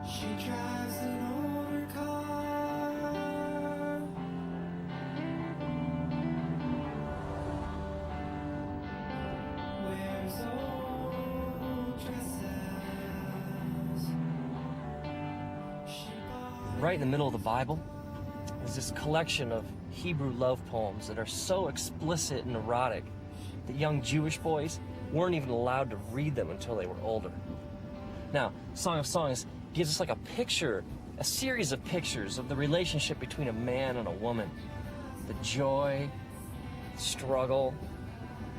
She drives an older car, wears old dresses. Right in the middle of the Bible is this collection of Hebrew love poems that are so explicit and erotic that young Jewish boys weren't even allowed to read them until they were older. Now, Song of Songs gives us like a picture, a series of pictures of the relationship between a man and a woman. The joy, the struggle,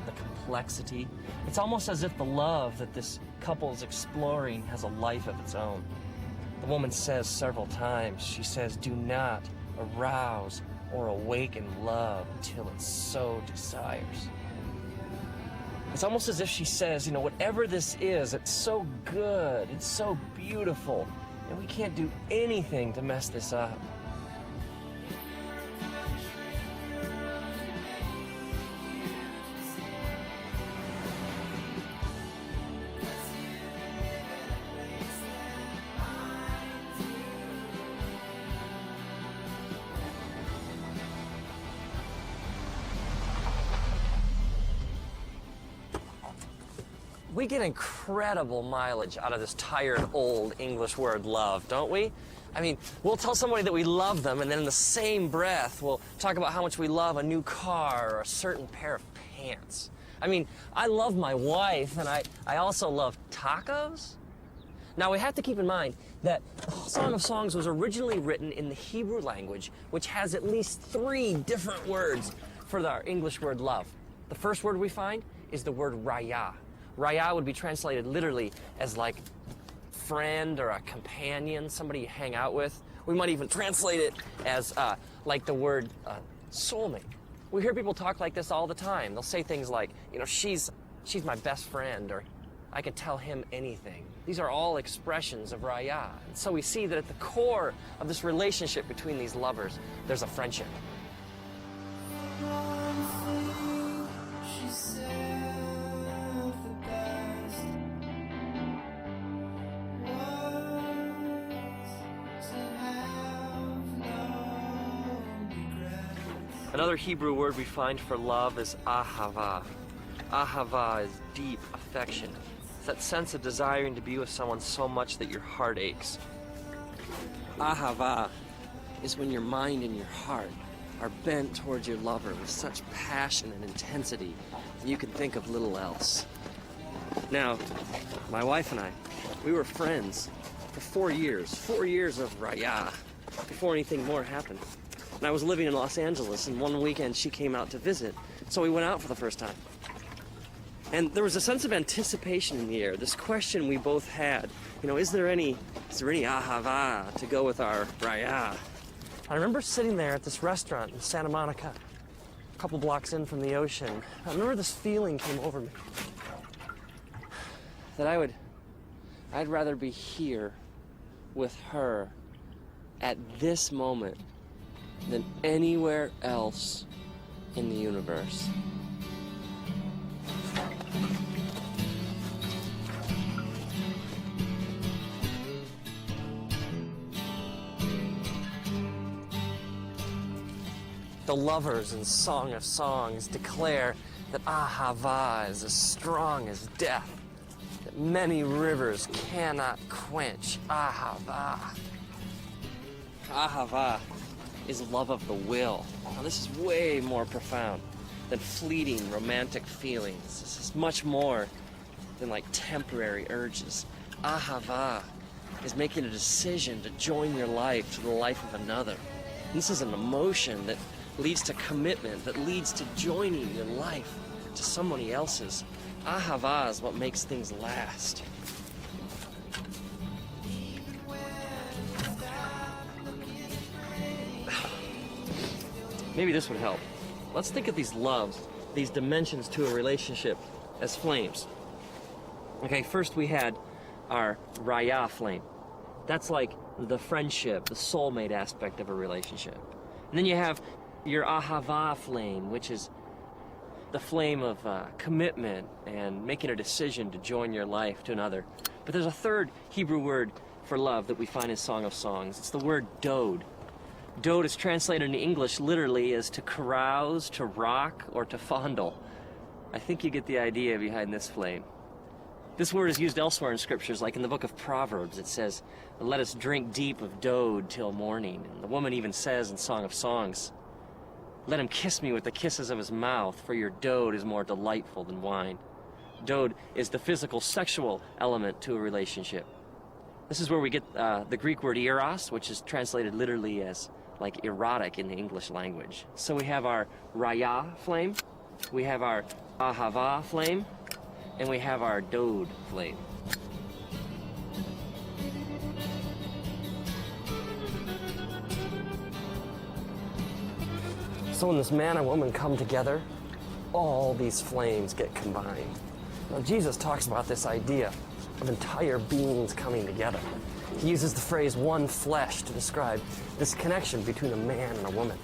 the complexity. It's almost as if the love that this couple is exploring has a life of its own. The woman says several times, she says, do not arouse or awaken love until it so desires. It's almost as if she says, you know, whatever this is, it's so good, it's so beautiful, and we can't do anything to mess this up. We get incredible mileage out of this tired old English word love, don't we? I mean, we'll tell somebody that we love them, and then in the same breath, we'll talk about how much we love a new car or a certain pair of pants. I mean, I love my wife, and I also love tacos. Now, we have to keep in mind that Song of Songs was originally written in the Hebrew language, which has at least 3 different words for our English word love. The first word we find is the word raya. Raya would be translated literally as like friend or a companion, somebody you hang out with. We might even translate it as like the word soulmate. We hear people talk like this all the time. They'll say things like, you know, she's my best friend, or I could tell him anything. These are all expressions of raya. And so we see that at the core of this relationship between these lovers, there's a friendship. Another Hebrew word we find for love is ahava. Ahava is deep affection. It's that sense of desiring to be with someone so much that your heart aches. Ahava is when your mind and your heart are bent towards your lover with such passion and intensity that you can think of little else. Now, my wife and I, we were friends for 4 years. 4 years of raya before anything more happened. And I was living in Los Angeles, and one weekend she came out to visit, so we went out for the first time. And there was a sense of anticipation in the air, this question we both had, you know, is there any ahava to go with our raya? I remember sitting there at this restaurant in Santa Monica, a couple blocks in from the ocean. I remember this feeling came over me, that I'd rather be here with her at this moment than anywhere else in the universe. The lovers in Song of Songs declare that ahava is as strong as death, that many rivers cannot quench ahava. Ahava is love of the will. Now, this is way more profound than fleeting romantic feelings. This is much more than like temporary urges. Ahava is making a decision to join your life to the life of another. And this is an emotion that leads to commitment, that leads to joining your life to somebody else's. Ahava is what makes things last. Maybe this would help. Let's think of these loves these dimensions to a relationship as flames. Okay, first we had our raya flame. That's like the friendship, the soulmate aspect of a relationship. And then you have your ahava flame, which is the flame of commitment and making a decision to join your life to another. But there's a third Hebrew word for love that we find in Song of Songs. It's the word dode. Dode is translated into English literally as to carouse, to rock, or to fondle. I think you get the idea behind this flame. This word is used elsewhere in scriptures, like in the book of Proverbs. It says, "Let us drink deep of dode till morning." And the woman even says in Song of Songs, "Let him kiss me with the kisses of his mouth, for your dode is more delightful than wine." Dode is the physical, sexual element to a relationship. This is where we get the Greek word eros, which is translated literally as like erotic in the English language. So we have our raya flame, we have our ahava flame, and we have our dode flame. So when this man and woman come together, all these flames get combined. Now Jesus talks about this idea of entire beings coming together. He uses the phrase one flesh to describe this connection between a man and a woman.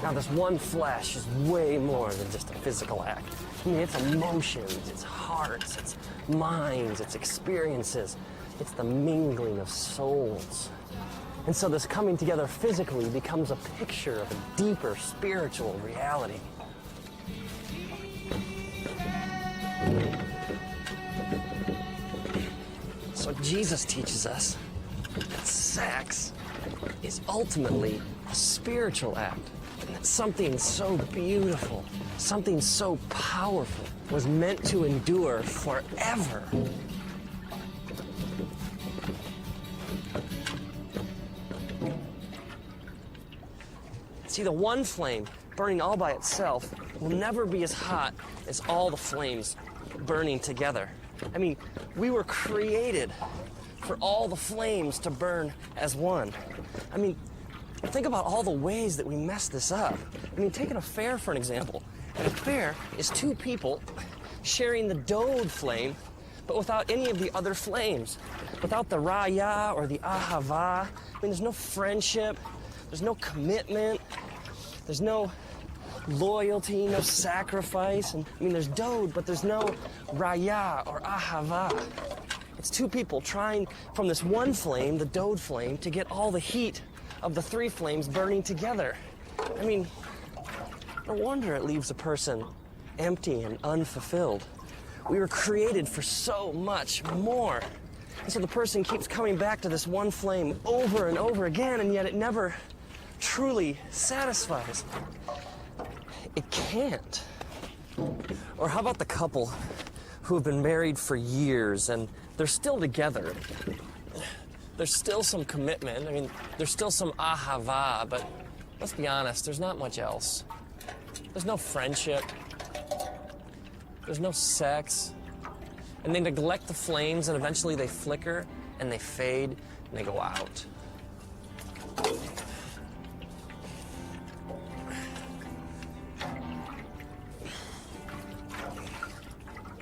Now this one flesh is way more than just a physical act. I mean, it's emotions, it's hearts, it's minds, it's experiences. It's the mingling of souls. And so this coming together physically becomes a picture of a deeper spiritual reality. So Jesus teaches us that sex is ultimately a spiritual act. And that something so beautiful, something so powerful was meant to endure forever. See, the one flame burning all by itself will never be as hot as all the flames burning together. I mean, we were created for all the flames to burn as one. I mean, think about all the ways that we mess this up. I mean, take an affair for an example. An affair is two people sharing the dode flame, but without any of the other flames. Without the raya or the ahava. I mean, there's no friendship, there's no commitment, there's no loyalty, no sacrifice. And I mean, there's dode, but there's no raya or ahava. It's two people trying from this one flame, the dode flame, to get all the heat of the three flames burning together. I mean, no wonder it leaves a person empty and unfulfilled. We were created for so much more. And so the person keeps coming back to this one flame over and over again, and yet it never truly satisfies. It can't. Or how about the couple who have been married for years and they're still together? There's still some commitment. I mean, there's still some ahava, but let's be honest, there's not much else. There's no friendship. There's no sex. And they neglect the flames, and eventually they flicker and they fade and they go out.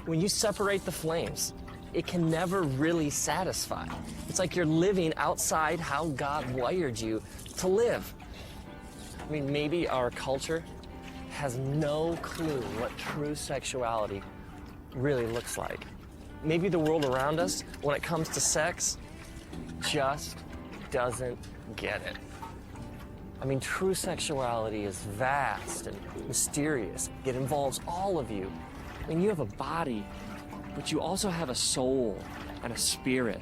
When you separate the flames, it can never really satisfy. It's like you're living outside how God wired you to live. I mean, maybe our culture has no clue what true sexuality really looks like. Maybe the world around us, when it comes to sex, just doesn't get it. I mean, true sexuality is vast and mysterious. It involves all of you. I mean, you have a body, but you also have a soul and a spirit.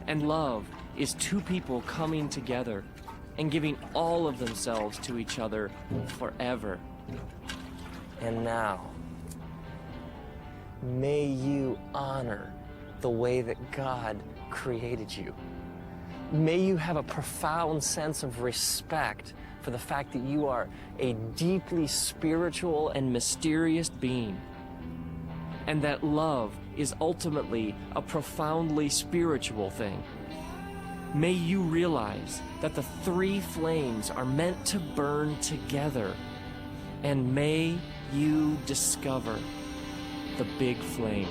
And love is two people coming together and giving all of themselves to each other forever. And now, may you honor the way that God created you. May you have a profound sense of respect for the fact that you are a deeply spiritual and mysterious being, and that love is ultimately a profoundly spiritual thing. May you realize that the three flames are meant to burn together, and may you discover the big flame.